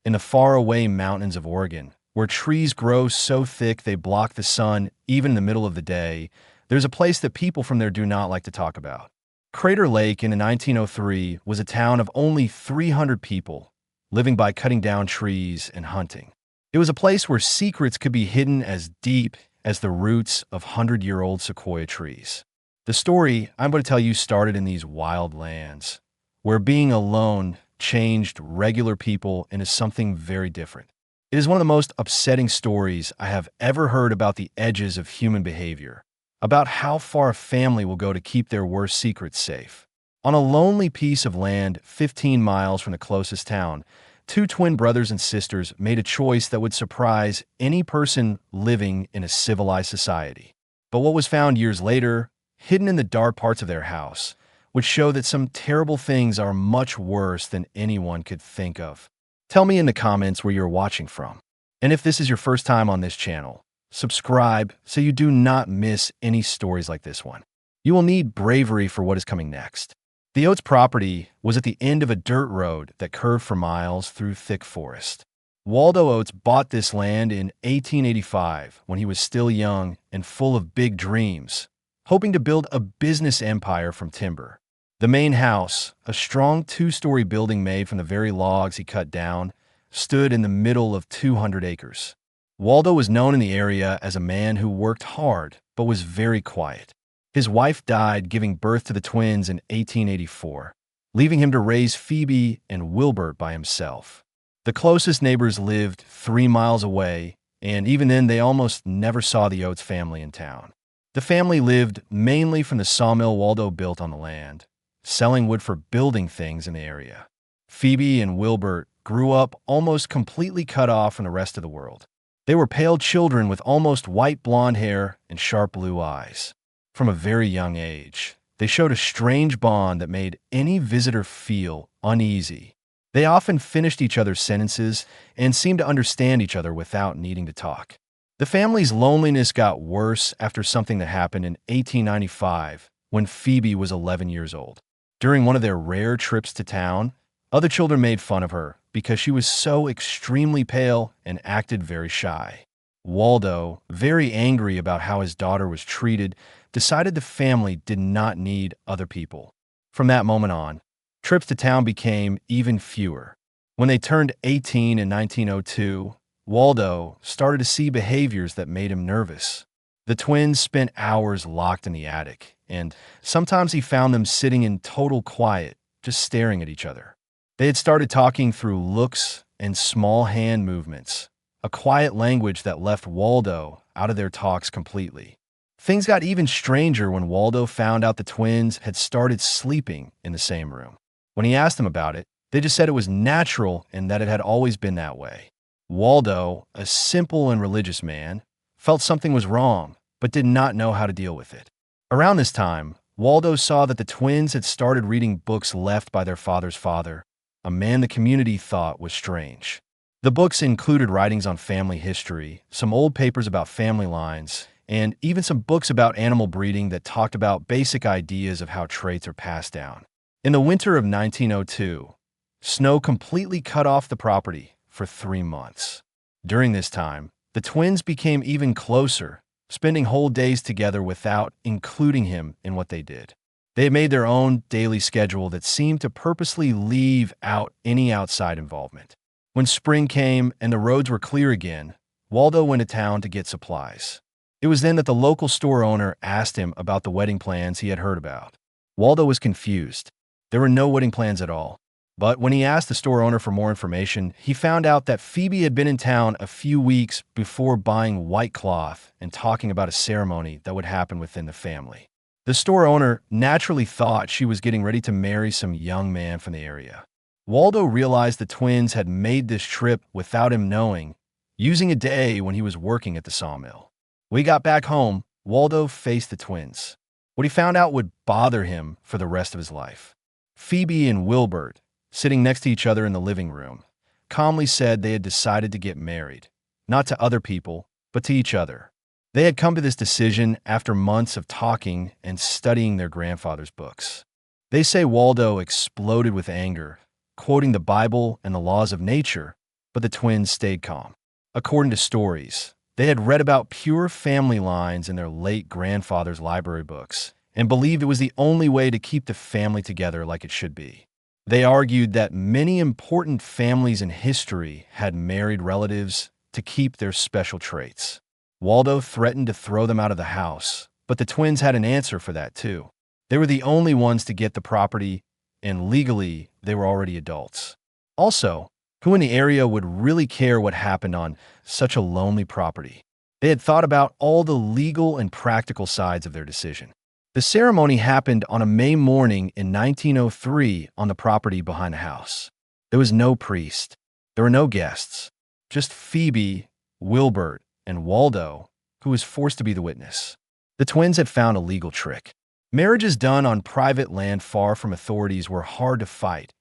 in the faraway mountains of Oregon, where trees grow so thick they block the sun even in the middle of the day, there's a place that people from there do not like to talk about. Crater Lake in 1903 was a town of only 300 people, living by cutting down trees and hunting. It was a place where secrets could be hidden as deep as the roots of 100-year-old sequoia trees. The story I'm going to tell you started in these wild lands, where being alone changed regular people into something very different. It is one of the most upsetting stories I have ever heard about the edges of human behavior, about how far a family will go to keep their worst secrets safe. On a lonely piece of land 15 miles from the closest town, two twin brothers and sisters made a choice that would surprise any person living in a civilized society. But what was found years later, hidden in the dark parts of their house, would show that some terrible things are much worse than anyone could think of. Tell me in the comments where you're watching from. And if this is your first time on this channel, subscribe so you do not miss any stories like this one. You will need bravery for what is coming next. The Oates property was at the end of a dirt road that curved for miles through thick forest. Waldo Oates bought this land in 1885 when he was still young and full of big dreams, hoping to build a business empire from timber. The main house, a strong two-story building made from the very logs he cut down, stood in the middle of 200 acres. Waldo was known in the area as a man who worked hard but was very quiet. His wife died giving birth to the twins in 1884, leaving him to raise Phoebe and Wilbert by himself. The closest neighbors lived 3 miles away, and even then they almost never saw the Oates family in town. The family lived mainly from the sawmill Waldo built on the land, selling wood for building things in the area. Phoebe and Wilbert grew up almost completely cut off from the rest of the world. They were pale children with almost white blonde hair and sharp blue eyes. From a very young age, they showed a strange bond that made any visitor feel uneasy. They often finished each other's sentences and seemed to understand each other without needing to talk. The family's loneliness got worse after something that happened in 1895 when Phoebe was 11 years old. During one of their rare trips to town, other children made fun of her because she was so extremely pale and acted very shy. Waldo, very angry about how his daughter was treated, decided the family did not need other people. From that moment on, trips to town became even fewer. When they turned 18 in 1902, Waldo started to see behaviors that made him nervous. The twins spent hours locked in the attic, and sometimes he found them sitting in total quiet, just staring at each other. They had started talking through looks and small hand movements, a quiet language that left Waldo out of their talks completely. Things got even stranger when Waldo found out the twins had started sleeping in the same room. When he asked them about it, they just said it was natural and that it had always been that way. Waldo, a simple and religious man, felt something was wrong, but did not know how to deal with it. Around this time, Waldo saw that the twins had started reading books left by their father's father, a man the community thought was strange. The books included writings on family history, some old papers about family lines, and even some books about animal breeding that talked about basic ideas of how traits are passed down. In the winter of 1902, snow completely cut off the property for 3 months. During this time, the twins became even closer, spending whole days together without including him in what they did. They had made their own daily schedule that seemed to purposely leave out any outside involvement. When spring came and the roads were clear again, Waldo went to town to get supplies. It was then that the local store owner asked him about the wedding plans he had heard about. Waldo was confused. There were no wedding plans at all. But when he asked the store owner for more information, he found out that Phoebe had been in town a few weeks before buying white cloth and talking about a ceremony that would happen within the family. The store owner naturally thought she was getting ready to marry some young man from the area. Waldo realized the twins had made this trip without him knowing, using a day when he was working at the sawmill. When he got back home, Waldo faced the twins. What he found out would bother him for the rest of his life. Phoebe and Wilbert, sitting next to each other in the living room, calmly said they had decided to get married, not to other people, but to each other. They had come to this decision after months of talking and studying their grandfather's books. They say Waldo exploded with anger, quoting the Bible and the laws of nature, but the twins stayed calm. According to stories, they had read about pure family lines in their late grandfather's library books and believed it was the only way to keep the family together like it should be. They argued that many important families in history had married relatives to keep their special traits. Waldo threatened to throw them out of the house, but the twins had an answer for that too. They were the only ones to get the property, and legally, they were already adults. Also, who in the area would really care what happened on such a lonely property? They had thought about all the legal and practical sides of their decision. The ceremony happened on a May morning in 1903 on the property behind the house. There was no priest. There were no guests. Just Phoebe, Wilbert, and Waldo, who was forced to be the witness. The twins had found a legal trick. Marriages done on private land far from authorities were hard to fight,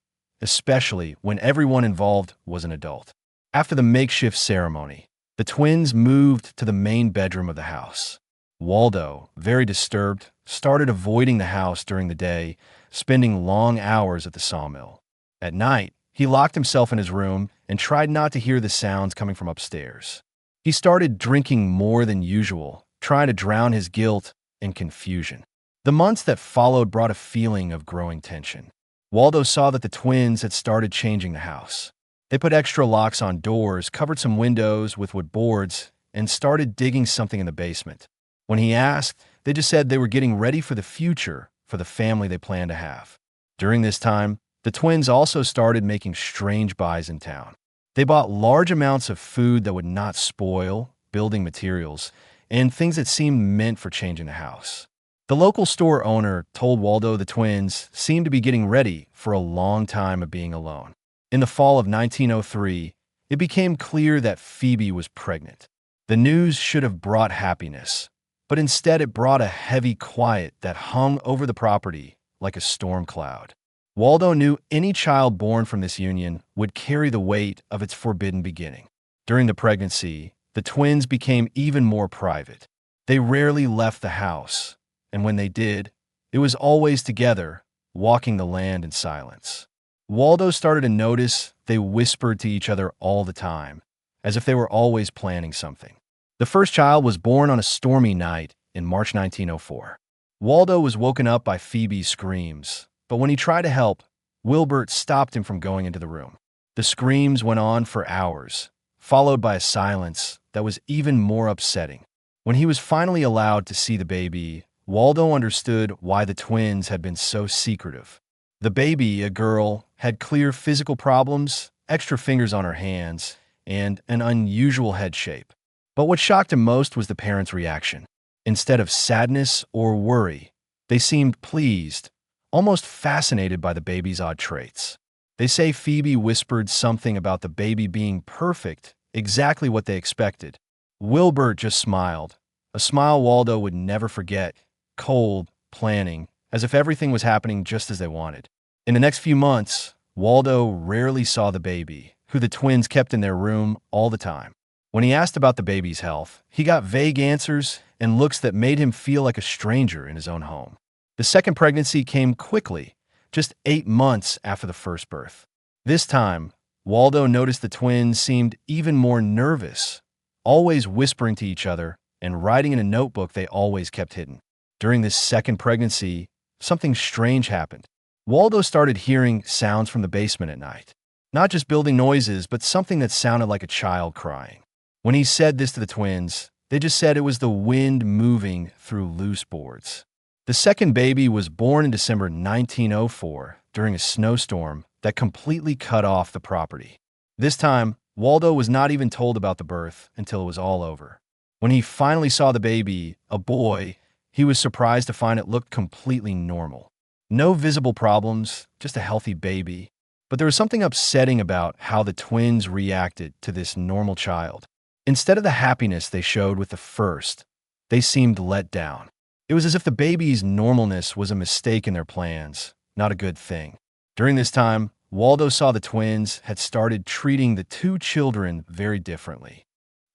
especially when everyone involved was an adult. After the makeshift ceremony, the twins moved to the main bedroom of the house. Waldo, very disturbed, started avoiding the house during the day, spending long hours at the sawmill. At night, he locked himself in his room and tried not to hear the sounds coming from upstairs. He started drinking more than usual, trying to drown his guilt and confusion. The months that followed brought a feeling of growing tension. Waldo saw that the twins had started changing the house. They put extra locks on doors, covered some windows with wood boards, and started digging something in the basement. When he asked, they just said they were getting ready for the future for the family they planned to have. During this time, the twins also started making strange buys in town. They bought large amounts of food that would not spoil, building materials, and things that seemed meant for changing the house. The local store owner told Waldo the twins seemed to be getting ready for a long time of being alone. In the fall of 1903, it became clear that Phoebe was pregnant. The news should have brought happiness, but instead it brought a heavy quiet that hung over the property like a storm cloud. Waldo knew any child born from this union would carry the weight of its forbidden beginning. During the pregnancy, the twins became even more private. They rarely left the house, and when they did, it was always together, walking the land in silence. Waldo started to notice they whispered to each other all the time, as if they were always planning something. The first child was born on a stormy night in March 1904. Waldo was woken up by Phoebe's screams, but when he tried to help, Wilbert stopped him from going into the room. The screams went on for hours, followed by a silence that was even more upsetting. When he was finally allowed to see the baby, Waldo understood why the twins had been so secretive. The baby, a girl, had clear physical problems, extra fingers on her hands, and an unusual head shape. But what shocked him most was the parents' reaction. Instead of sadness or worry, they seemed pleased, almost fascinated by the baby's odd traits. They say Phoebe whispered something about the baby being perfect, exactly what they expected. Wilbert just smiled, a smile Waldo would never forget, cold, planning, as if everything was happening just as they wanted. In the next few months, Waldo rarely saw the baby, who the twins kept in their room all the time. When he asked about the baby's health, he got vague answers and looks that made him feel like a stranger in his own home. The second pregnancy came quickly, just 8 months after the first birth. This time, Waldo noticed the twins seemed even more nervous, always whispering to each other and writing in a notebook they always kept hidden. During this second pregnancy, something strange happened. Waldo started hearing sounds from the basement at night. Not just building noises, but something that sounded like a child crying. When he said this to the twins, they just said it was the wind moving through loose boards. The second baby was born in December 1904 during a snowstorm that completely cut off the property. This time, Waldo was not even told about the birth until it was all over. When he finally saw the baby, a boy, he was surprised to find it looked completely normal. No visible problems, just a healthy baby. But there was something upsetting about how the twins reacted to this normal child. Instead of the happiness they showed with the first, they seemed let down. It was as if the baby's normalness was a mistake in their plans, not a good thing. During this time, Waldo saw the twins had started treating the two children very differently.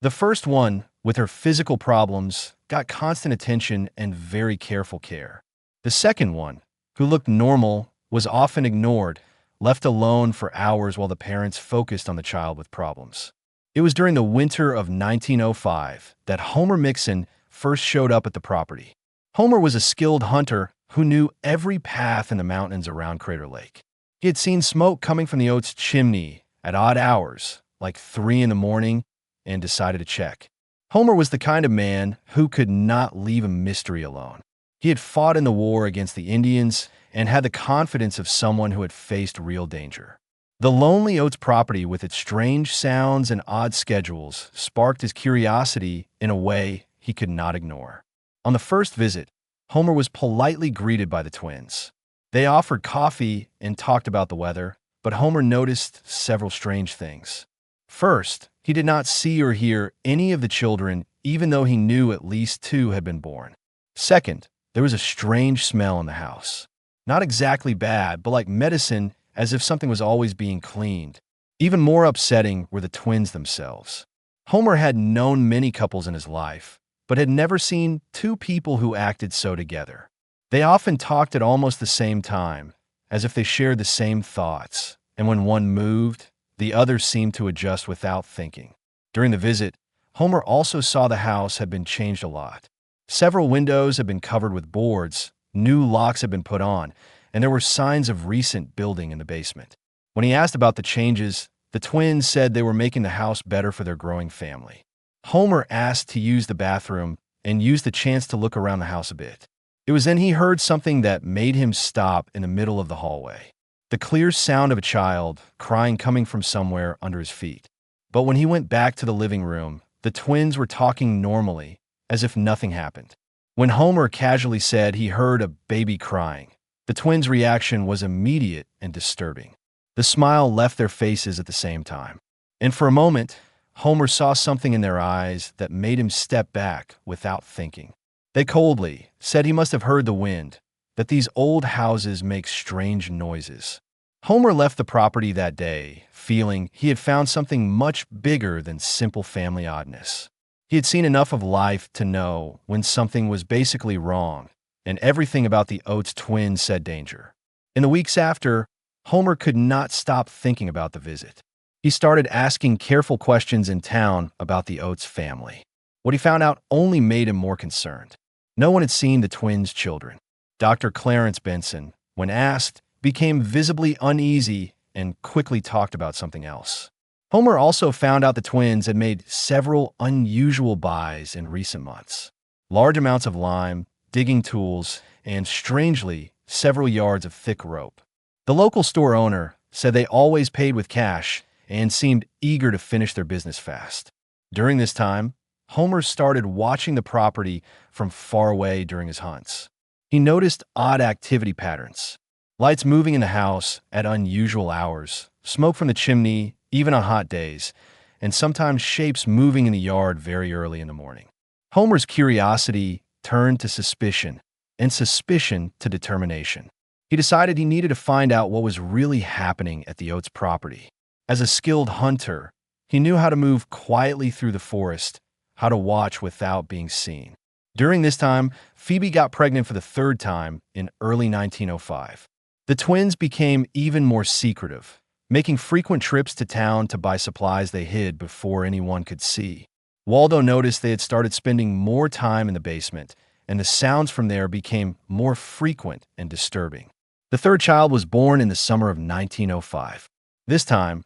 The first one, with her physical problems, got constant attention and very careful care. The second one, who looked normal, was often ignored, left alone for hours while the parents focused on the child with problems. It was during the winter of 1905 that Homer Mixon first showed up at the property. Homer was a skilled hunter who knew every path in the mountains around Crater Lake. He had seen smoke coming from the oats chimney at odd hours, like 3 in the morning, and decided to check. Homer was the kind of man who could not leave a mystery alone. He had fought in the war against the Indians and had the confidence of someone who had faced real danger. The lonely oats property with its strange sounds and odd schedules sparked his curiosity in a way he could not ignore. On the first visit, Homer was politely greeted by the twins. They offered coffee and talked about the weather, but Homer noticed several strange things. First, he did not see or hear any of the children, even though he knew at least 2 had been born. Second, there was a strange smell in the house. Not exactly bad, but like medicine, as if something was always being cleaned. Even more upsetting were the twins themselves. Homer had known many couples in his life, but had never seen 2 people who acted so together. They often talked at almost the same time, as if they shared the same thoughts, and when one moved, the other seemed to adjust without thinking. During the visit, Homer also saw the house had been changed a lot. Several windows had been covered with boards, new locks had been put on, and there were signs of recent building in the basement. When he asked about the changes, the twins said they were making the house better for their growing family. Homer asked to use the bathroom and used the chance to look around the house a bit. It was then he heard something that made him stop in the middle of the hallway. The clear sound of a child crying coming from somewhere under his feet. But when he went back to the living room, the twins were talking normally, as if nothing happened. When Homer casually said he heard a baby crying, the twins' reaction was immediate and disturbing. The smile left their faces at the same time. And for a moment, Homer saw something in their eyes that made him step back without thinking. They coldly said he must have heard the wind, that these old houses make strange noises. Homer left the property that day, feeling he had found something much bigger than simple family oddness. He had seen enough of life to know when something was basically wrong, and everything about the Oates twins said danger. In the weeks after, Homer could not stop thinking about the visit. He started asking careful questions in town about the Oates family. What he found out only made him more concerned. No one had seen the twins' children. Dr. Clarence Benson, when asked, became visibly uneasy and quickly talked about something else. Homer also found out the twins had made several unusual buys in recent months. Large amounts of lime, digging tools, and, strangely, several yards of thick rope. The local store owner said they always paid with cash and seemed eager to finish their business fast. During this time, Homer started watching the property from far away during his hunts. He noticed odd activity patterns. Lights moving in the house at unusual hours, smoke from the chimney, even on hot days, and sometimes shapes moving in the yard very early in the morning. Homer's curiosity turned to suspicion, and suspicion to determination. He decided he needed to find out what was really happening at the Oates property. As a skilled hunter, he knew how to move quietly through the forest, how to watch without being seen. During this time, Phoebe got pregnant for the 3rd time in early 1905. The twins became even more secretive, making frequent trips to town to buy supplies they hid before anyone could see. Waldo noticed they had started spending more time in the basement, and the sounds from there became more frequent and disturbing. The 3rd child was born in the summer of 1905. This time,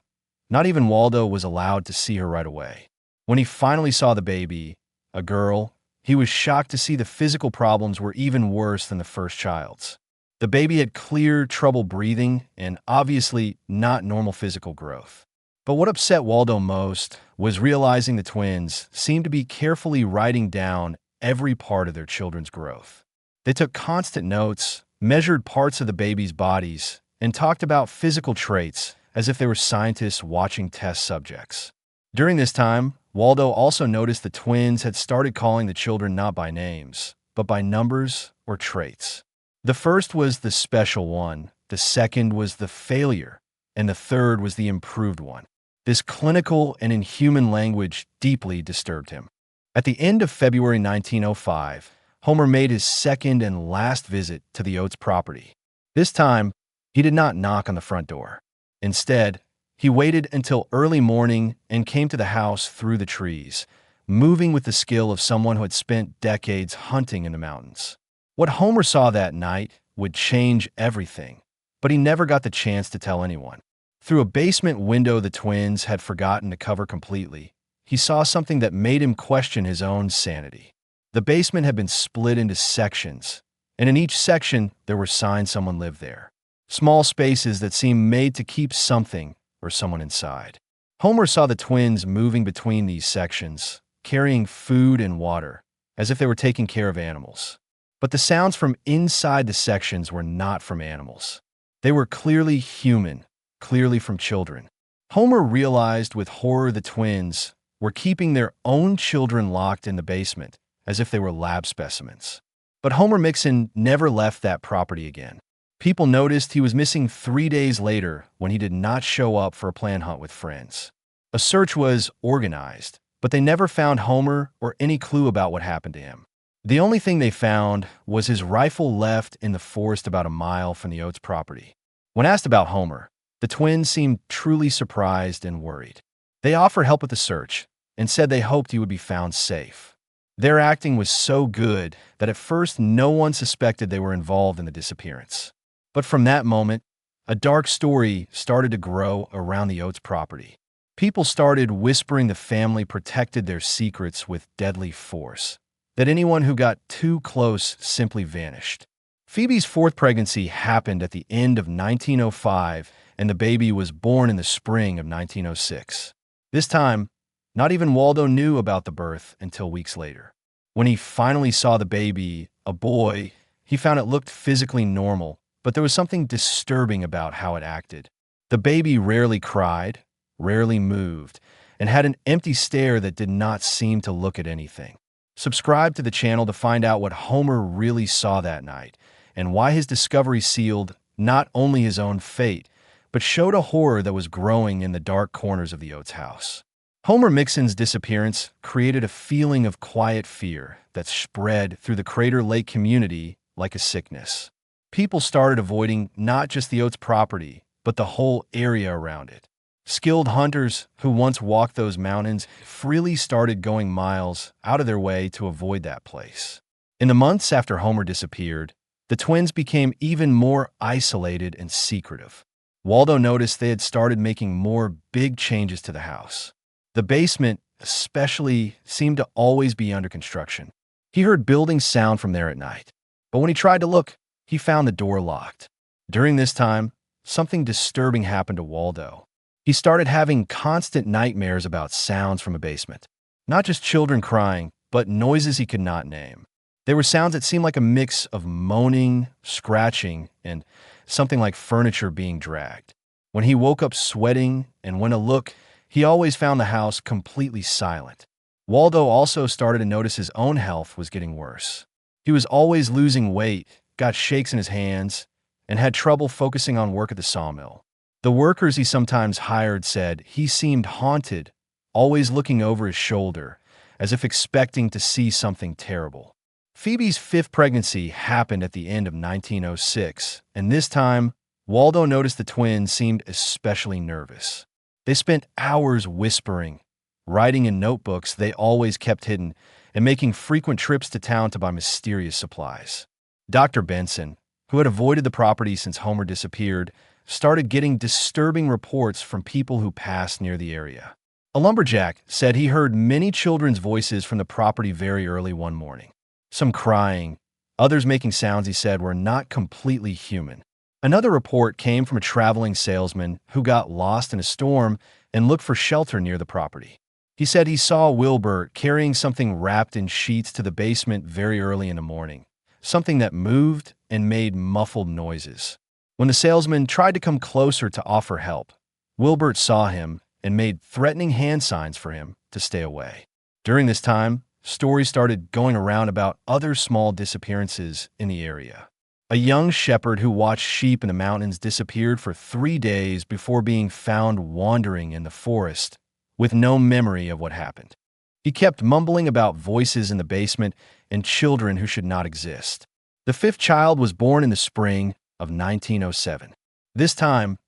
not even Waldo was allowed to see her right away. When he finally saw the baby, a girl, he was shocked to see the physical problems were even worse than the first child's. The baby had clear trouble breathing and obviously not normal physical growth. But what upset Waldo most was realizing the twins seemed to be carefully writing down every part of their children's growth. They took constant notes, measured parts of the baby's bodies, and talked about physical traits as if they were scientists watching test subjects. During this time, Waldo also noticed the twins had started calling the children not by names, but by numbers or traits. The first was the special one, the second was the failure, and the third was the improved one. This clinical and inhuman language deeply disturbed him. At the end of February 1905, Homer made his second and last visit to the Oates property. This time, he did not knock on the front door. Instead, he waited until early morning and came to the house through the trees, moving with the skill of someone who had spent decades hunting in the mountains. What Homer saw that night would change everything, but he never got the chance to tell anyone. Through a basement window the twins had forgotten to cover completely, he saw something that made him question his own sanity. The basement had been split into sections, and in each section there were signs someone lived there. Small spaces that seemed made to keep something or someone inside. Homer saw the twins moving between these sections, carrying food and water, as if they were taking care of animals. But the sounds from inside the sections were not from animals. They were clearly human, clearly from children. Homer realized with horror the twins were keeping their own children locked in the basement, as if they were lab specimens. But Homer Mixon never left that property again. People noticed he was missing 3 days later when he did not show up for a planned hunt with friends. A search was organized, but they never found Homer or any clue about what happened to him. The only thing they found was his rifle left in the forest about a mile from the Oates property. When asked about Homer, the twins seemed truly surprised and worried. They offered help with the search and said they hoped he would be found safe. Their acting was so good that at first no one suspected they were involved in the disappearance. But from that moment, a dark story started to grow around the Oates property. People started whispering the family protected their secrets with deadly force, that anyone who got too close simply vanished. Phoebe's fourth pregnancy happened at the end of 1905, and the baby was born in the spring of 1906. This time, not even Waldo knew about the birth until weeks later. When he finally saw the baby, a boy, he found it looked physically normal, but there was something disturbing about how it acted. The baby rarely cried, rarely moved, and had an empty stare that did not seem to look at anything. Subscribe to the channel to find out what Homer really saw that night, and why his discovery sealed not only his own fate, but showed a horror that was growing in the dark corners of the Oates house. Homer Mixon's disappearance created a feeling of quiet fear that spread through the Crater Lake community like a sickness. People started avoiding not just the Oates property, but the whole area around it. Skilled hunters who once walked those mountains freely started going miles out of their way to avoid that place. In the months after Homer disappeared, the twins became even more isolated and secretive. Waldo noticed they had started making more big changes to the house. The basement, especially, seemed to always be under construction. He heard building sound from there at night, but when he tried to look, he found the door locked. During this time, something disturbing happened to Waldo. He started having constant nightmares about sounds from a basement. Not just children crying, but noises he could not name. They were sounds that seemed like a mix of moaning, scratching, and something like furniture being dragged. When he woke up sweating and went to look, he always found the house completely silent. Waldo also started to notice his own health was getting worse. He was always losing weight, got shakes in his hands, and had trouble focusing on work at the sawmill. The workers he sometimes hired said he seemed haunted, always looking over his shoulder, as if expecting to see something terrible. Phoebe's fifth pregnancy happened at the end of 1906, and this time, Waldo noticed the twins seemed especially nervous. They spent hours whispering, writing in notebooks they always kept hidden, and making frequent trips to town to buy mysterious supplies. Dr. Benson, who had avoided the property since Homer disappeared, started getting disturbing reports from people who passed near the area. A lumberjack said he heard many children's voices from the property very early one morning. Some crying, others making sounds he said were not completely human. Another report came from a traveling salesman who got lost in a storm and looked for shelter near the property. He said he saw Wilbur carrying something wrapped in sheets to the basement very early in the morning, something that moved and made muffled noises. When the salesman tried to come closer to offer help, Wilbert saw him and made threatening hand signs for him to stay away. During this time, stories started going around about other small disappearances in the area. A young shepherd who watched sheep in the mountains disappeared for 3 days before being found wandering in the forest with no memory of what happened. He kept mumbling about voices in the basement and children who should not exist. The fifth child was born in the spring of 1907. This time,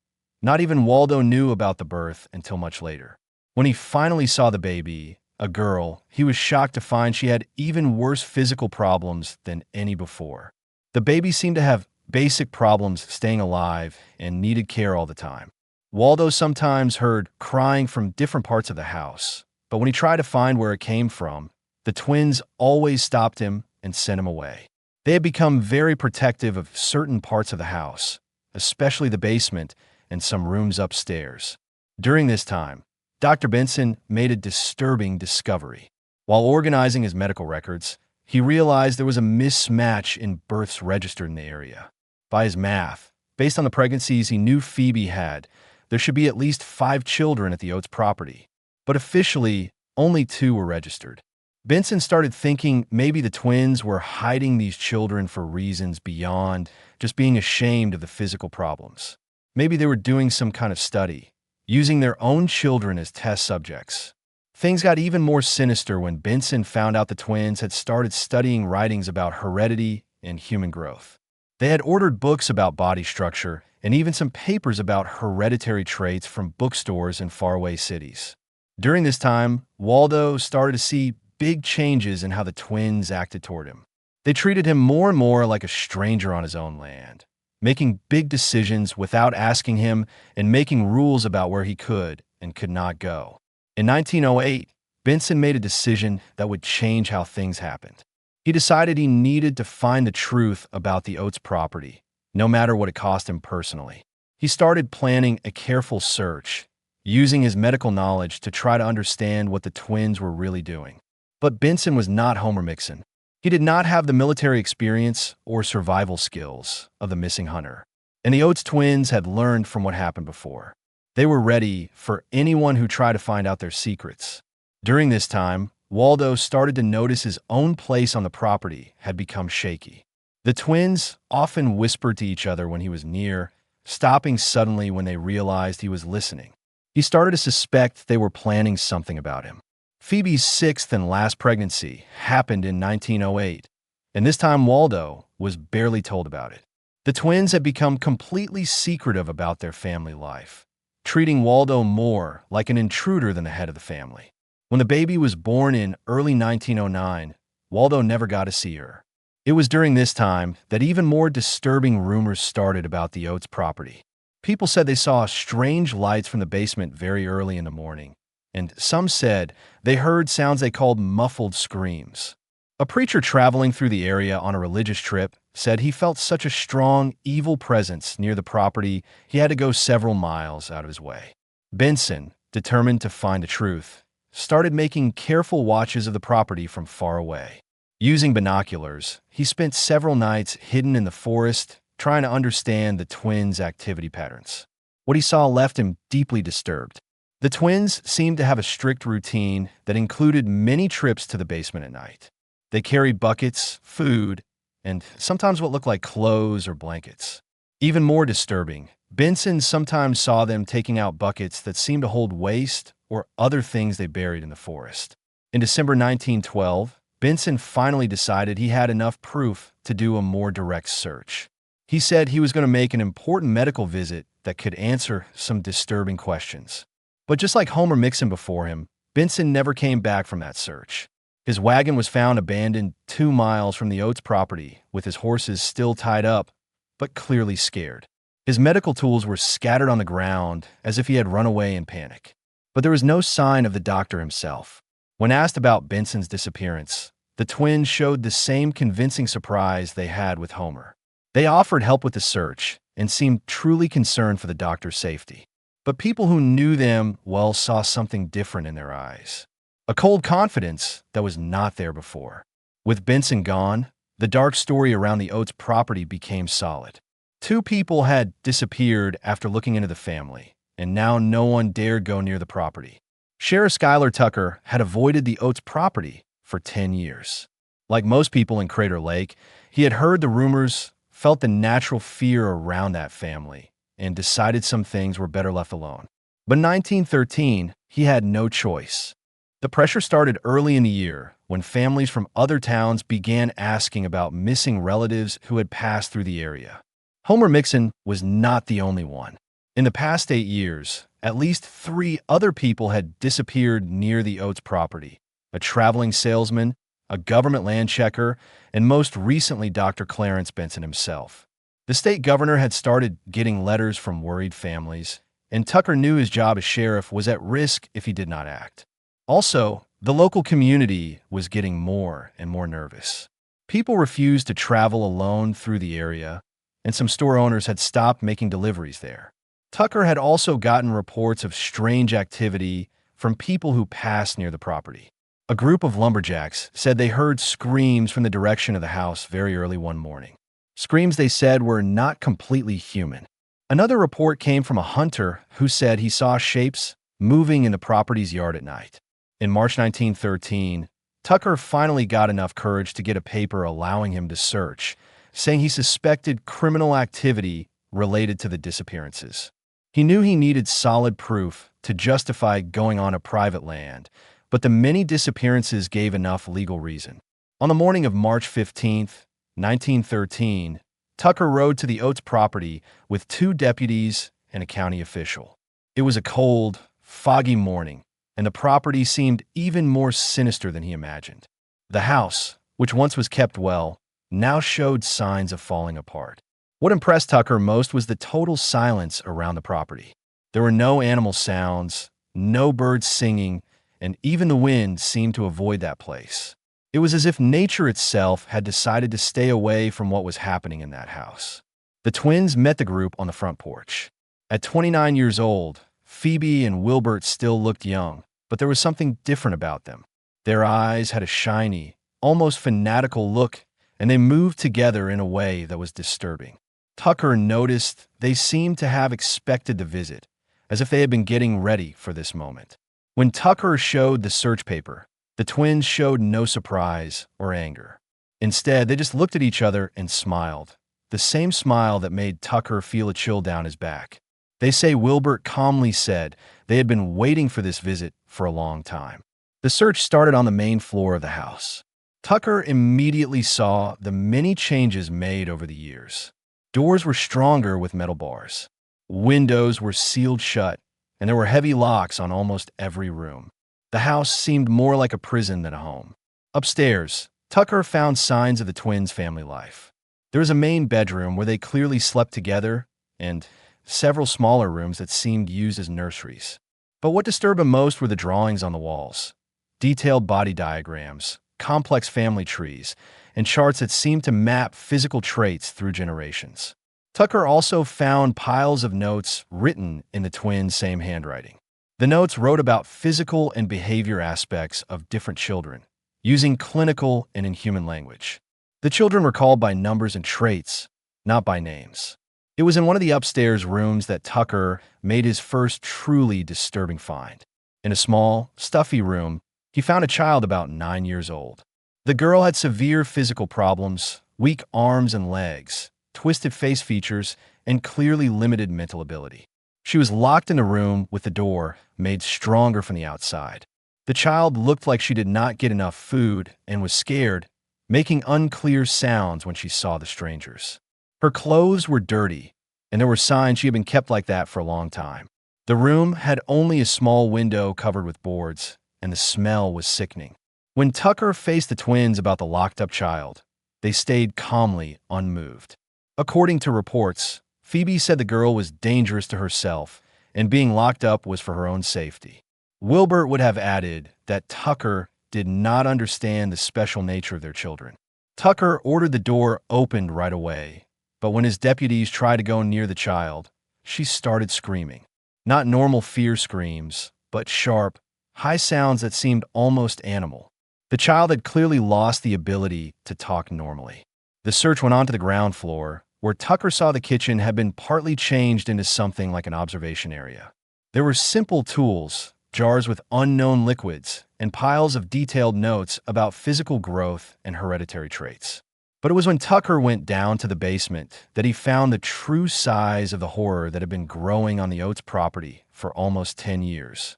Not even Waldo knew about the birth until much later. When he finally saw the baby, a girl, he was shocked to find she had even worse physical problems than any before. The baby seemed to have basic problems staying alive and needed care all the time. Waldo sometimes heard crying from different parts of the house, but when he tried to find where it came from, the twins always stopped him and sent him away. They had become very protective of certain parts of the house, especially the basement and some rooms upstairs. During this time, Dr. Benson made a disturbing discovery. While organizing his medical records, he realized there was a mismatch in births registered in the area. By his math, based on the pregnancies he knew Phoebe had, there should be at least 5 children at the Oates property. But officially, only 2 were registered. Benson started thinking maybe the twins were hiding these children for reasons beyond just being ashamed of the physical problems. Maybe they were doing some kind of study, using their own children as test subjects. Things got even more sinister when Benson found out the twins had started studying writings about heredity and human growth. They had ordered books about body structure and even some papers about hereditary traits from bookstores in faraway cities. During this time, Waldo started to see big changes in how the twins acted toward him. They treated him more and more like a stranger on his own land, making big decisions without asking him and making rules about where he could and could not go. In 1908, Benson made a decision that would change how things happened. He decided he needed to find the truth about the Oates property, no matter what it cost him personally. He started planning a careful search, using his medical knowledge to try to understand what the twins were really doing. But Benson was not Homer Mixon. He did not have the military experience or survival skills of the missing hunter. And the Oates twins had learned from what happened before. They were ready for anyone who tried to find out their secrets. During this time, Waldo started to notice his own place on the property had become shaky. The twins often whispered to each other when he was near, stopping suddenly when they realized he was listening. He started to suspect they were planning something about him. Phoebe's 6th and last pregnancy happened in 1908, and this time Waldo was barely told about it. The twins had become completely secretive about their family life, treating Waldo more like an intruder than the head of the family. When the baby was born in early 1909, Waldo never got to see her. It was during this time that even more disturbing rumors started about the Oates property. People said they saw strange lights from the basement very early in the morning, and some said they heard sounds they called muffled screams. A preacher traveling through the area on a religious trip said he felt such a strong, evil presence near the property he had to go several miles out of his way. Benson, determined to find the truth, started making careful watches of the property from far away. Using binoculars, he spent several nights hidden in the forest, trying to understand the twins' activity patterns. What he saw left him deeply disturbed. The twins seemed to have a strict routine that included many trips to the basement at night. They carried buckets, food, and sometimes what looked like clothes or blankets. Even more disturbing, Benson sometimes saw them taking out buckets that seemed to hold waste or other things they buried in the forest. In December 1912, Benson finally decided he had enough proof to do a more direct search. He said he was going to make an important medical visit that could answer some disturbing questions. But just like Homer Mixon before him, Benson never came back from that search. His wagon was found abandoned 2 miles from the Oates property, with his horses still tied up, but clearly scared. His medical tools were scattered on the ground as if he had run away in panic. But there was no sign of the doctor himself. When asked about Benson's disappearance, the twins showed the same convincing surprise they had with Homer. They offered help with the search and seemed truly concerned for the doctor's safety. But people who knew them well saw something different in their eyes. A cold confidence that was not there before. With Benson gone, the dark story around the Oates property became solid. 2 people had disappeared after looking into the family, and now no one dared go near the property. Sheriff Schuyler Tucker had avoided the Oates property for 10 years. Like most people in Crater Lake, he had heard the rumors, felt the natural fear around that family, and decided some things were better left alone. But in 1913, he had no choice. The pressure started early in the year when families from other towns began asking about missing relatives who had passed through the area. Homer Mixon was not the only one. In the past 8 years, at least 3 other people had disappeared near the Oates property: a traveling salesman, a government land checker, and most recently Dr. Clarence Benson himself. The state governor had started getting letters from worried families, and Tucker knew his job as sheriff was at risk if he did not act. Also, the local community was getting more and more nervous. People refused to travel alone through the area, and some store owners had stopped making deliveries there. Tucker had also gotten reports of strange activity from people who passed near the property. A group of lumberjacks said they heard screams from the direction of the house very early one morning. Screams they said were not completely human. Another report came from a hunter who said he saw shapes moving in the property's yard at night. In March 1913, Tucker finally got enough courage to get a paper allowing him to search, saying he suspected criminal activity related to the disappearances. He knew he needed solid proof to justify going on a private land, but the many disappearances gave enough legal reason. On the morning of March 15, 1913, Tucker rode to the Oates property with 2 deputies and a county official. It was a cold, foggy morning, and the property seemed even more sinister than he imagined. The house, which once was kept well, now showed signs of falling apart. What impressed Tucker most was the total silence around the property. There were no animal sounds, no birds singing, and even the wind seemed to avoid that place. It was as if nature itself had decided to stay away from what was happening in that house. The twins met the group on the front porch. At 29 years old, Phoebe and Wilbert still looked young, but there was something different about them. Their eyes had a shiny, almost fanatical look, and they moved together in a way that was disturbing. Tucker noticed they seemed to have expected the visit, as if they had been getting ready for this moment. When Tucker showed the search paper, the twins showed no surprise or anger. Instead, they just looked at each other and smiled, the same smile that made Tucker feel a chill down his back. They say Wilbert calmly said they had been waiting for this visit for a long time. The search started on the main floor of the house. Tucker immediately saw the many changes made over the years. Doors were stronger with metal bars. Windows were sealed shut, and there were heavy locks on almost every room. The house seemed more like a prison than a home. Upstairs, Tucker found signs of the twins' family life. There was a main bedroom where they clearly slept together, and several smaller rooms that seemed used as nurseries. But what disturbed him most were the drawings on the walls. Detailed body diagrams, complex family trees, and charts that seemed to map physical traits through generations. Tucker also found piles of notes written in the twins' same handwriting. The notes wrote about physical and behavior aspects of different children, using clinical and inhuman language. The children were called by numbers and traits, not by names. It was in one of the upstairs rooms that Tucker made his first truly disturbing find. In a small, stuffy room, he found a child about 9 years old. The girl had severe physical problems, weak arms and legs, twisted face features, and clearly limited mental ability. She was locked in a room with the door made stronger from the outside. The child looked like she did not get enough food and was scared, making unclear sounds when she saw the strangers. Her clothes were dirty, and there were signs she had been kept like that for a long time. The room had only a small window covered with boards, and the smell was sickening. When Tucker faced the twins about the locked-up child, they stayed calmly unmoved. According to reports, Phoebe said the girl was dangerous to herself, and being locked up was for her own safety. Wilbert would have added that Tucker did not understand the special nature of their children. Tucker ordered the door opened right away, but when his deputies tried to go near the child, she started screaming. Not normal fear screams, but sharp, high sounds that seemed almost animal. The child had clearly lost the ability to talk normally. The search went on to the ground floor, where Tucker saw the kitchen had been partly changed into something like an observation area. There were simple tools, jars with unknown liquids, and piles of detailed notes about physical growth and hereditary traits. But it was when Tucker went down to the basement that he found the true size of the horror that had been growing on the Oates property for almost 10 years.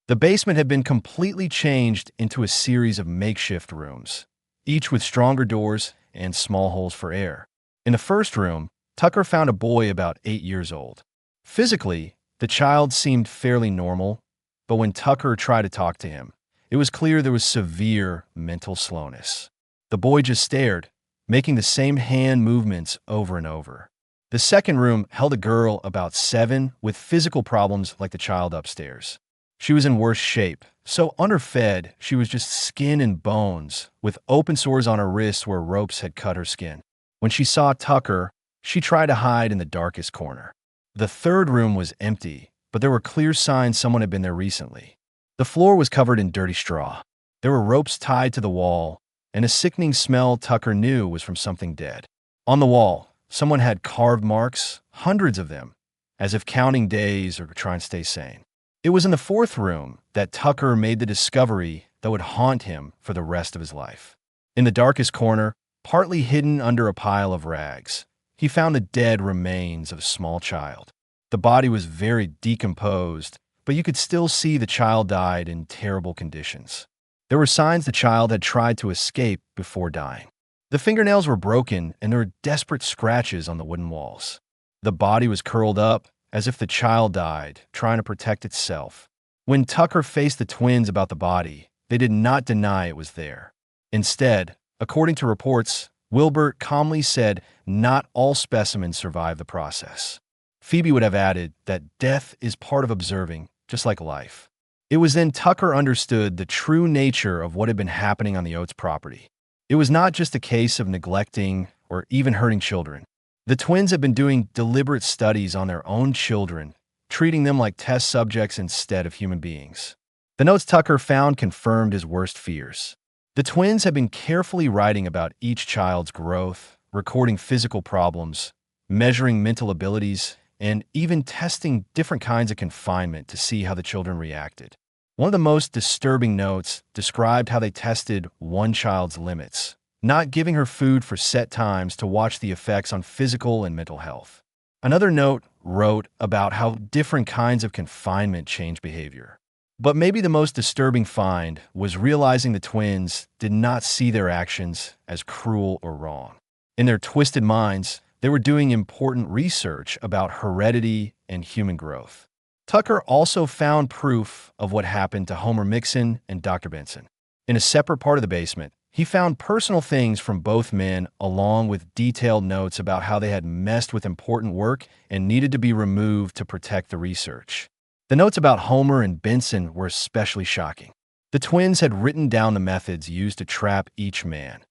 The basement had been completely changed into a series of makeshift rooms, each with stronger doors and small holes for air. In the first room, Tucker found a boy about 8 years old. Physically, the child seemed fairly normal, but when Tucker tried to talk to him, it was clear there was severe mental slowness. The boy just stared, making the same hand movements over and over. The second room held a girl about 7 with physical problems like the child upstairs. She was in worse shape, so underfed she was just skin and bones, with open sores on her wrists where ropes had cut her skin. When she saw Tucker, she tried to hide in the darkest corner. The third room was empty, but there were clear signs someone had been there recently. The floor was covered in dirty straw. There were ropes tied to the wall, and a sickening smell Tucker knew was from something dead. On the wall, someone had carved marks, hundreds of them, as if counting days or trying to stay sane. It was in the fourth room that Tucker made the discovery that would haunt him for the rest of his life. In the darkest corner, partly hidden under a pile of rags, he found the dead remains of a small child. The body was very decomposed, but you could still see the child died in terrible conditions. There were signs the child had tried to escape before dying. The fingernails were broken and there were desperate scratches on the wooden walls. The body was curled up as if the child died, trying to protect itself. When Tucker faced the twins about the body, they did not deny it was there. Instead, according to reports, Wilbert calmly said not all specimens survived the process. Phoebe would have added that death is part of observing, just like life. It was then Tucker understood the true nature of what had been happening on the Oates property. It was not just a case of neglecting or even hurting children. The twins had been doing deliberate studies on their own children, treating them like test subjects instead of human beings. The notes Tucker found confirmed his worst fears. The twins had been carefully writing about each child's growth, recording physical problems, measuring mental abilities, and even testing different kinds of confinement to see how the children reacted. One of the most disturbing notes described how they tested one child's limits, not giving her food for set times to watch the effects on physical and mental health. Another note wrote about how different kinds of confinement change behavior. But maybe the most disturbing find was realizing the twins did not see their actions as cruel or wrong. In their twisted minds, they were doing important research about heredity and human growth. Tucker also found proof of what happened to Homer Mixon and Dr. Benson. In a separate part of the basement, he found personal things from both men along with detailed notes about how they had messed with important work and needed to be removed to protect the research. The notes about Homer and Benson were especially shocking. The twins had written down the methods used to trap each man,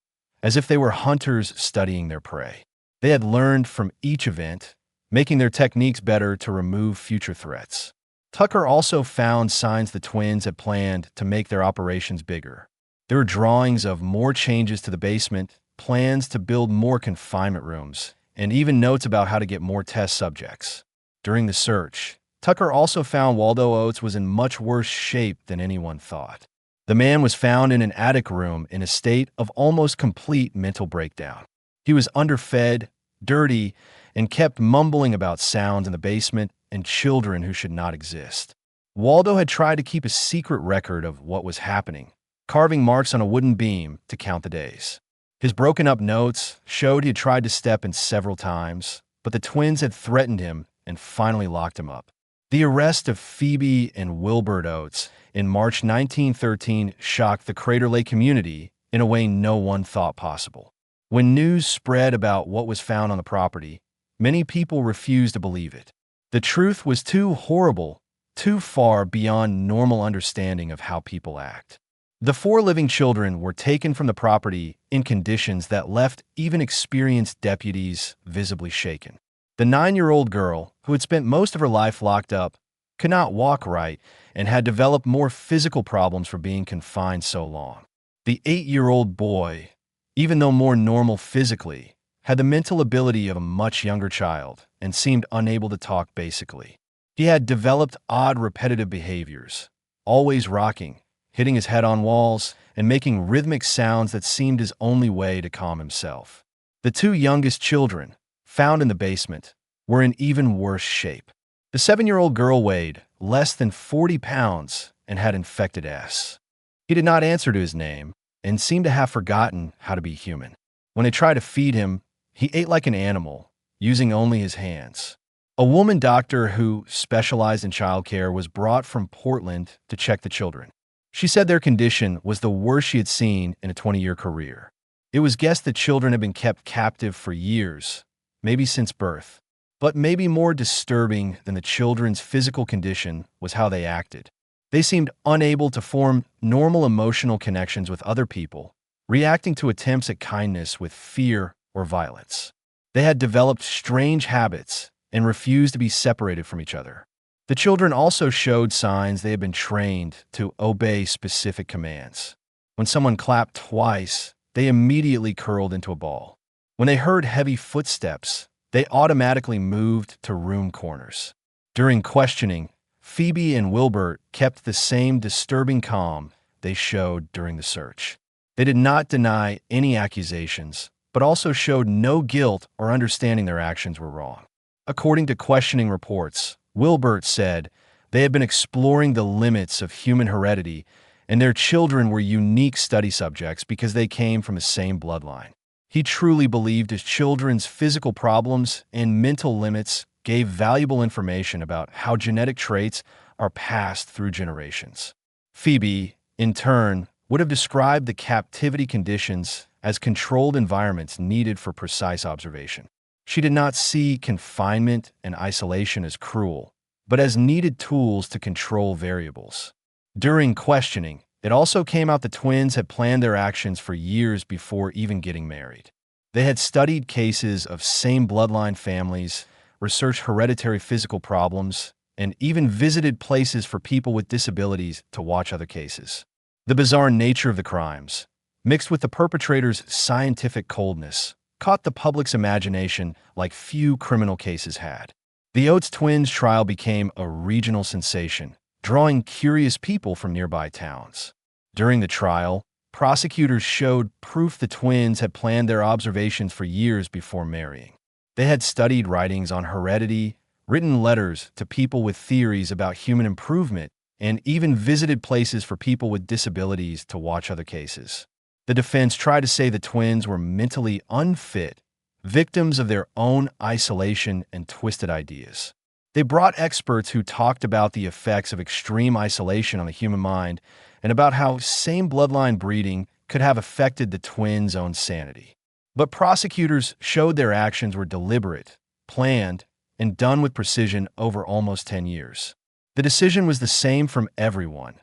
as if they were hunters studying their prey. They had learned from each event, making their techniques better to remove future threats. Tucker also found signs the twins had planned to make their operations bigger. There were drawings of more changes to the basement, plans to build more confinement rooms, and even notes about how to get more test subjects. During the search, Tucker also found Waldo Oates was in much worse shape than anyone thought. The man was found in an attic room in a state of almost complete mental breakdown. He was underfed, dirty, and kept mumbling about sounds in the basement and children who should not exist. Waldo had tried to keep a secret record of what was happening, carving marks on a wooden beam to count the days. His broken-up notes showed he had tried to step in several times, but the twins had threatened him and finally locked him up. The arrest of Phoebe and Wilbert Oates in March 1913 shocked the Crater Lake community in a way no one thought possible. When news spread about what was found on the property, many people refused to believe it. The truth was too horrible, too far beyond normal understanding of how people act. The 4 living children were taken from the property in conditions that left even experienced deputies visibly shaken. The 9-year-old girl, who had spent most of her life locked up, could not walk right and had developed more physical problems for being confined so long. The 8-year-old boy, even though more normal physically, had the mental ability of a much younger child and seemed unable to talk basically. He had developed odd repetitive behaviors, always rocking, hitting his head on walls, and making rhythmic sounds that seemed his only way to calm himself. The 2 youngest children, found in the basement, were in even worse shape. The 7-year-old girl weighed less than 40 pounds and had infected S. He did not answer to his name and seemed to have forgotten how to be human. When they tried to feed him, he ate like an animal, using only his hands. A woman doctor who specialized in childcare was brought from Portland to check the children. She said their condition was the worst she had seen in a 20-year career. It was guessed the children had been kept captive for years, maybe since birth. But maybe more disturbing than the children's physical condition was how they acted. They seemed unable to form normal emotional connections with other people, reacting to attempts at kindness with fear or violence. They had developed strange habits and refused to be separated from each other. The children also showed signs they had been trained to obey specific commands. When someone clapped twice, they immediately curled into a ball. When they heard heavy footsteps, they automatically moved to room corners. During questioning, Phoebe and Wilbert kept the same disturbing calm they showed during the search. They did not deny any accusations, but also showed no guilt or understanding their actions were wrong. According to questioning reports, Wilbert said they had been exploring the limits of human heredity, and their children were unique study subjects because they came from the same bloodline. He truly believed his children's physical problems and mental limits gave valuable information about how genetic traits are passed through generations. Phoebe, in turn, would have described the captivity conditions as controlled environments needed for precise observation. She did not see confinement and isolation as cruel, but as needed tools to control variables. During questioning, it also came out the twins had planned their actions for years before even getting married. They had studied cases of same bloodline families, researched hereditary physical problems, and even visited places for people with disabilities to watch other cases. The bizarre nature of the crimes, mixed with the perpetrator's scientific coldness, caught the public's imagination like few criminal cases had. The Oates twins trial became a regional sensation, drawing curious people from nearby towns. During the trial, prosecutors showed proof the twins had planned their observations for years before marrying. They had studied writings on heredity, written letters to people with theories about human improvement, and even visited places for people with disabilities to watch other cases. The defense tried to say the twins were mentally unfit, victims of their own isolation and twisted ideas. They brought experts who talked about the effects of extreme isolation on the human mind and about how same bloodline breeding could have affected the twins' own sanity. But prosecutors showed their actions were deliberate, planned, and done with precision over almost 10 years. The decision was the same from everyone: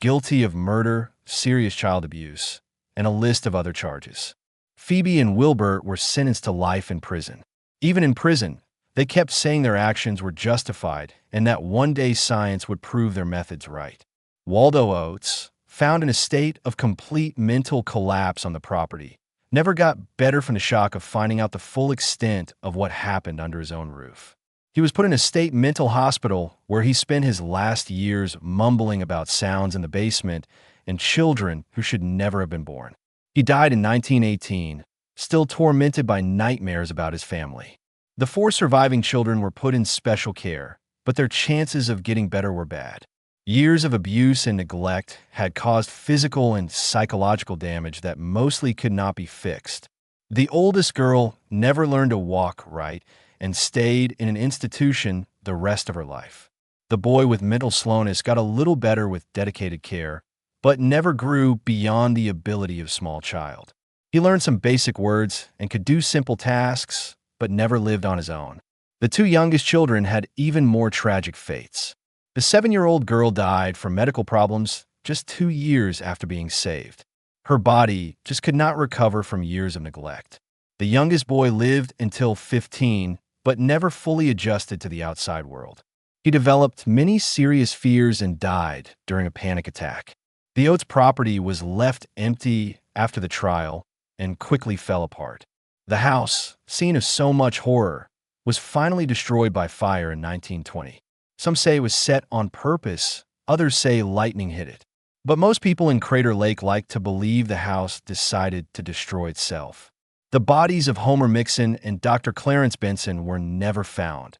guilty of murder, serious child abuse, and a list of other charges. Phoebe and Wilbert were sentenced to life in prison. Even in prison, they kept saying their actions were justified and that one day science would prove their methods right. Waldo Oates, found in a state of complete mental collapse on the property, never got better from the shock of finding out the full extent of what happened under his own roof. He was put in a state mental hospital where he spent his last years mumbling about sounds in the basement and children who should never have been born. He died in 1918, still tormented by nightmares about his family. The 4 surviving children were put in special care, but their chances of getting better were bad. Years of abuse and neglect had caused physical and psychological damage that mostly could not be fixed. The oldest girl never learned to walk right and stayed in an institution the rest of her life. The boy with mental slowness got a little better with dedicated care, but never grew beyond the ability of a small child. He learned some basic words and could do simple tasks, but never lived on his own. The 2 youngest children had even more tragic fates. The 7-year-old girl died from medical problems just 2 years after being saved. Her body just could not recover from years of neglect. The youngest boy lived until 15, but never fully adjusted to the outside world. He developed many serious fears and died during a panic attack. The Oates property was left empty after the trial and quickly fell apart. The house, scene of so much horror, was finally destroyed by fire in 1920. Some say it was set on purpose, others say lightning hit it. But most people in Crater Lake like to believe the house decided to destroy itself. The bodies of Homer Mixon and Dr. Clarence Benson were never found,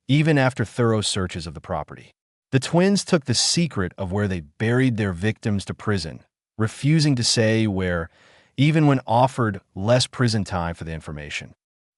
even after thorough searches of the property. The twins took the secret of where they buried their victims to prison, refusing to say where, even when offered less prison time for the information.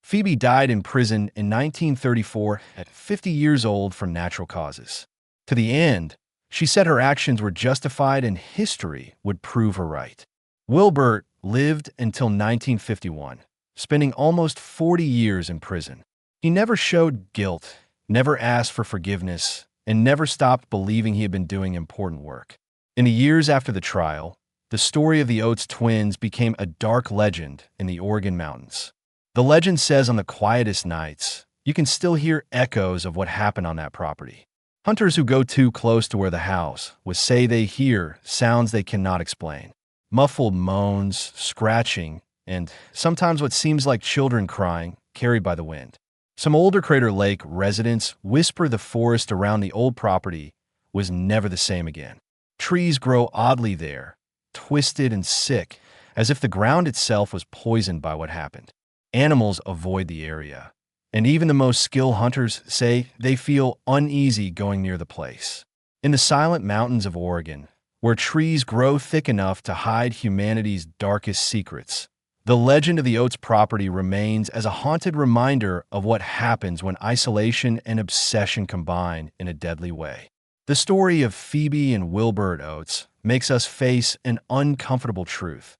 Phoebe died in prison in 1934 at 50 years old from natural causes. To the end, she said her actions were justified and history would prove her right. Wilbert lived until 1951, spending almost 40 years in prison. He never showed guilt, never asked for forgiveness, and never stopped believing he had been doing important work. In the years after the trial, the story of the Oates twins became a dark legend in the Oregon mountains. The legend says on the quietest nights, you can still hear echoes of what happened on that property. Hunters who go too close to where the house was say they hear sounds they cannot explain. Muffled moans, scratching, and sometimes what seems like children crying, carried by the wind. Some older Crater Lake residents whisper the forest around the old property was never the same again. Trees grow oddly there, twisted and sick, as if the ground itself was poisoned by what happened. Animals avoid the area, and even the most skilled hunters say they feel uneasy going near the place. In the silent mountains of Oregon, where trees grow thick enough to hide humanity's darkest secrets, the legend of the Oates property remains as a haunted reminder of what happens when isolation and obsession combine in a deadly way. The story of Phoebe and Wilbert Oates makes us face an uncomfortable truth.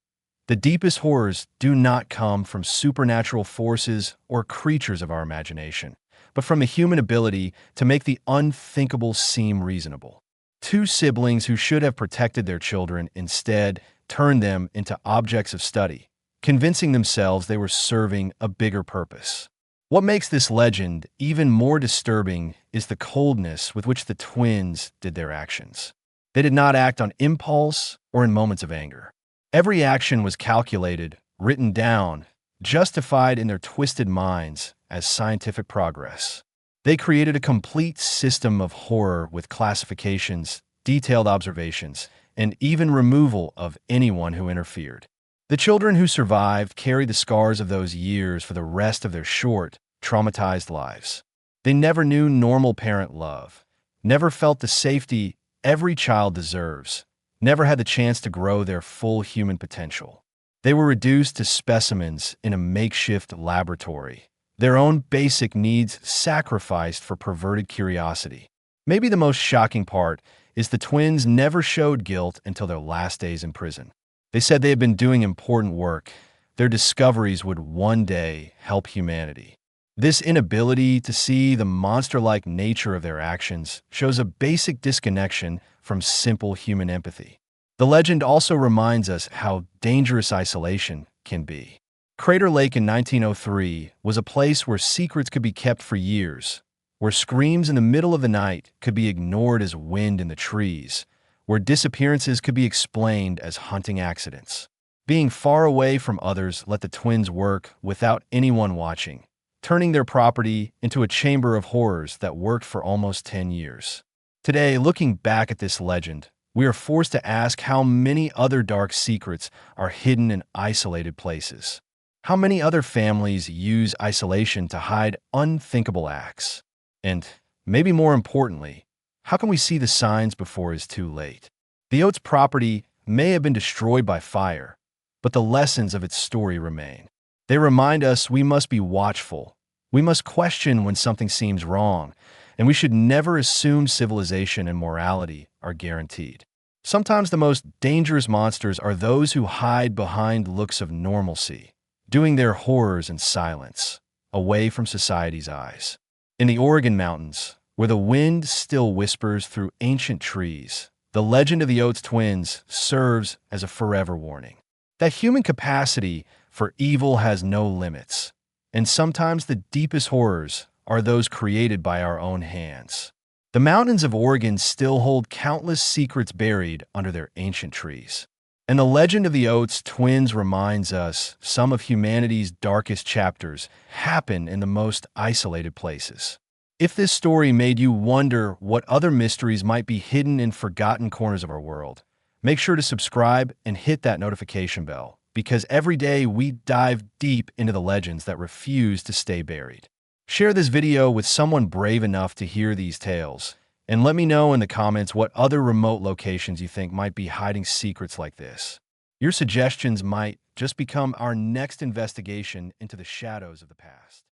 The deepest horrors do not come from supernatural forces or creatures of our imagination, but from the human ability to make the unthinkable seem reasonable. Two siblings who should have protected their children instead turned them into objects of study, convincing themselves they were serving a bigger purpose. What makes this legend even more disturbing is the coldness with which the twins did their actions. They did not act on impulse or in moments of anger. Every action was calculated, written down, justified in their twisted minds as scientific progress. They created a complete system of horror with classifications, detailed observations, and even removal of anyone who interfered. The children who survived carry the scars of those years for the rest of their short, traumatized lives. They never knew normal parent love, never felt the safety every child deserves, never had the chance to grow their full human potential. They were reduced to specimens in a makeshift laboratory, their own basic needs sacrificed for perverted curiosity. Maybe the most shocking part is the twins never showed guilt until their last days in prison. They said they had been doing important work. Their discoveries would one day help humanity. This inability to see the monster-like nature of their actions shows a basic disconnection from simple human empathy. The legend also reminds us how dangerous isolation can be. Crater Lake in 1903 was a place where secrets could be kept for years, where screams in the middle of the night could be ignored as wind in the trees, where disappearances could be explained as hunting accidents. Being far away from others let the twins work without anyone watching, turning their property into a chamber of horrors that worked for almost 10 years. Today, looking back at this legend, we are forced to ask how many other dark secrets are hidden in isolated places. How many other families use isolation to hide unthinkable acts? And, maybe more importantly, how can we see the signs before it's too late? The Oates property may have been destroyed by fire, but the lessons of its story remain. They remind us we must be watchful, we must question when something seems wrong, and we should never assume civilization and morality are guaranteed. Sometimes the most dangerous monsters are those who hide behind looks of normalcy, doing their horrors in silence, away from society's eyes. In the Oregon mountains, where the wind still whispers through ancient trees, the legend of the Oates twins serves as a forever warning. That human capacity for evil has no limits, and sometimes the deepest horrors are those created by our own hands. The mountains of Oregon still hold countless secrets buried under their ancient trees. And the legend of the Oates twins reminds us some of humanity's darkest chapters happen in the most isolated places. If this story made you wonder what other mysteries might be hidden in forgotten corners of our world, make sure to subscribe and hit that notification bell, because every day we dive deep into the legends that refuse to stay buried. Share this video with someone brave enough to hear these tales, and let me know in the comments what other remote locations you think might be hiding secrets like this. Your suggestions might just become our next investigation into the shadows of the past.